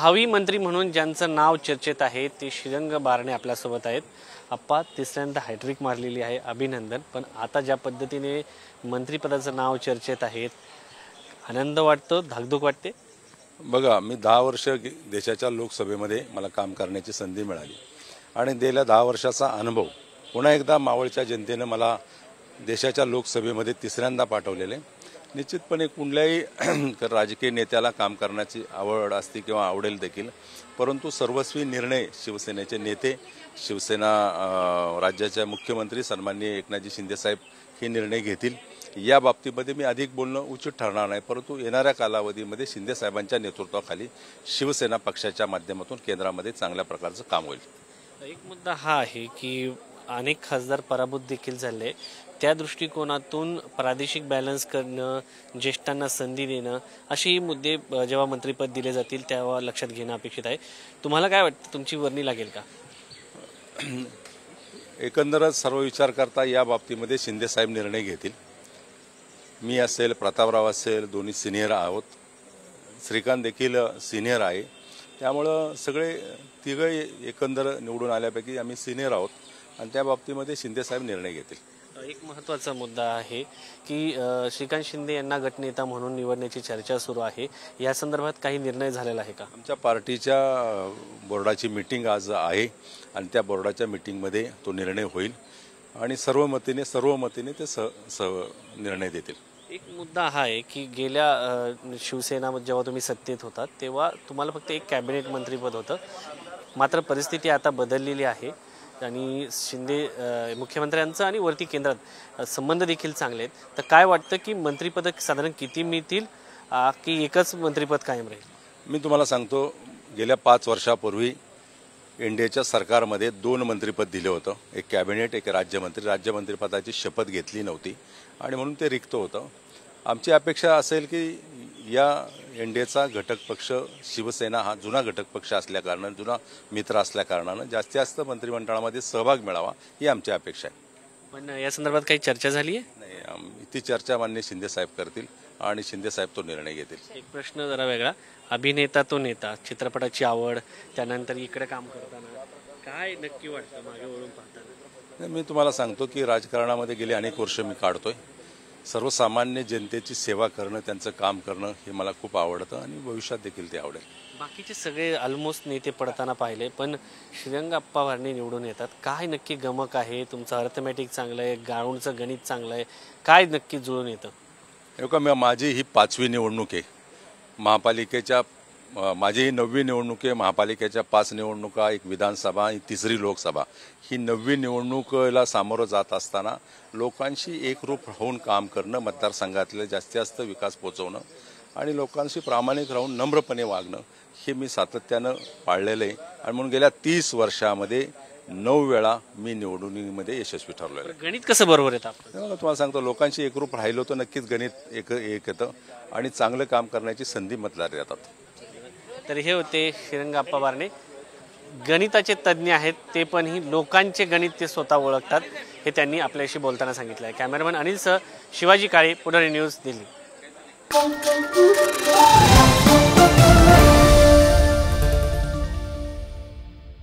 भावी मंत्री म्हणून ज्यांचं नाव चर्चेत आहे ते श्रीरंग बारणे आपल्यासोबत आहेत। आप्पा तिसऱ्यांदा हॅट्रिक मारलेली आहे, अभिनंदन। पण आता ज्या पद्धतीने मंत्रिपदाचं नाव चर्चेत आहे, आनंद वाटतो, धाकधूक वाटते? बघा, मी 10 वर्ष देशाच्या लोकसभेमध्ये मला काम करण्याची संधी मिळाली आणि गेल्या 10 वर्षाचा अनुभव पुन्हा एकदा मावळच्या जनतेने मला देशाच्या लोकसभेमध्ये तिसऱ्यांदा पाठवलेले। निश्चितपणे कुठल्याही राजकीय नेत्याला काम करण्याची आवड असते किंवा आवडेल देखील, परंतु सर्वस्वी निर्णय शिवसेनेचे नेते, शिवसेना राज्याचे मुख्यमंत्री सन्माननीय एकनाथजी शिंदे साहेब हे निर्णय घेतील। या बाबतीमध्ये मी अधिक बोलणं उचित ठरणार नाही, परंतु येणाऱ्या कालावधीमध्ये शिंदे साहेबांच्या नेतृत्वाखाली शिवसेना पक्षाच्या माध्यमातून केंद्रामध्ये चांगल्या प्रकारचं काम होईल। एक मुद्दा हा आहे की अनेक खासदार पराभूत देखील झाले, त्या दृष्टिकोनातून प्रादेशिक बॅलन्स करणं, ज्येष्ठांना संधी देणं अशी मुद्दे जेव्हा मंत्रिपद दिले जातील तेव्हा लक्षात घेणं अपेक्षित आहे। तुम्हाला काय वाटतं, तुमची वर्णी लागेल का? एकंदरच सर्व विचार करता या बाबतीमध्ये शिंदे साहेब निर्णय घेतील। मी असेल, प्रतापराव असेल, दोन्ही सिनियर आहोत, श्रीकांत देखील सिनियर आहे, त्यामुळं सगळे तिघे एकंदर निवडून आल्यापैकी आम्ही सिनियर आहोत आणि त्या बाबतीमध्ये शिंदे साहेब निर्णय घेतील। एक महत्त्वाचा मुद्दा आहे की श्रीकांत शिंदे यांना गटनेता म्हणून निवडण्याची चर्चा सुरू आहे, या संदर्भात काही निर्णय झालेला आहे का? आमच्या पार्टीच्या बोर्डाची मीटिंग आज आहे आणि त्या बोर्डाच्या मीटिंगमध्ये तो निर्णय होईल आणि सर्वमतीने ते निर्णय देतील। एक मुद्दा हा आहे की गेल्या शिवसेना जेव्हा तुम्ही सत्तेत होता तेव्हा तुम्हाला फक्त एक कॅबिनेट मंत्रीपद होतं, मात्र परिस्थिती आता बदललेली आहे आणि शिंदे मुख्यमंत्र्यांचं आणि वरती केंद्रात संबंध देखील चांगले आहेत। तर काय वाटतं की मंत्रिपद साधारण किती मिळतील की एकच मंत्रिपद कायम राहील? मी तुम्हाला सांगतो, गेल्या 5 वर्षापूर्वी इंडियाच्या सरकारमध्ये 2 मंत्रिपद दिले होतं, एक कॅबिनेट, एक राज्यमंत्री। राज्यमंत्रीपदाची शपथ घेतली नव्हती आणि म्हणून ते रिक्त होतं। आमची अपेक्षा असेल की या एनडीएचा घटक पक्ष शिवसेना हा जुना घटक पक्ष असल्याकारणानं, जुना मित्र असल्याकारणानं जास्तीत जास्त मंत्रिमंडळामध्ये सहभाग मिळावा ही आमची अपेक्षा आहे। पण या संदर्भात काही चर्चा झाली आहे? नाही, ती चर्चा माननीय शिंदे साहेब करतील आणि शिंदे साहेब तो निर्णय घेतील। एक प्रश्न जरा वेगळा, अभिनेता तो नेता, चित्रपटाची आवड, त्यानंतर इकडे काम करताना काय नक्की वाटतं मागे वळून पाहताना? मी तुम्हाला सांगतो की राजकारणामध्ये गेली अनेक वर्ष मी काढतोय। सर्वसामान्य जनतेची सेवा करणं, त्यांचं काम करणं हे मला खूप आवडतं आणि भविष्यात देखील ते आवडेल। बाकीचे सगळे ऑलमोस्ट नेते पडताना पाहिले, पण श्रीरंग अप्पा बारणे निवडून येतात, काय नक्की गमक आहे? तुमचं अर्थमॅटिक चांगलं आहे, गाऊंडचं गणित चांगलं आहे, काय नक्की जुळून येतं? माझी ही 5वी निवडणूक आहे महापालिकेच्या, माझी ही 9वी निवडणूक आहे महापालिकेच्या। 5 निवडणुका, एक विधानसभा, ही 3री लोकसभा, ही 9वी निवडणुकीला सामोरं जात असताना लोकांशी एकरूप होऊन काम करणं, मतदारसंघातले जास्तीत जास्त विकास पोचवणं आणि लोकांशी प्रामाणिक राहून नम्रपणे वागणं हे मी सातत्यानं पाळलेलं आहे आणि म्हणून गेल्या 30 वर्षामध्ये 9 वेळा मी निवडणुकीमध्ये यशस्वी ठरलेलो आहे। गणित कसं बरोबर येतं? तुम्हाला सांगतो, लोकांशी एकरूप राहिलो तर नक्कीच गणित एक येतं आणि चांगलं काम करण्याची संधी मतदार देतात। तर हे होते श्रीरंग अप्पा बारणे, गणिताचे तज्ज्ञ आहेत, ते पण ही लोकांचे गणित ते स्वतः ओळखतात, हे त्यांनी आपल्याशी बोलताना सांगितलं आहे। कॅमेरामन अनिल सह शिवाजी काळे, पुढारी न्यूज, दिल्ली।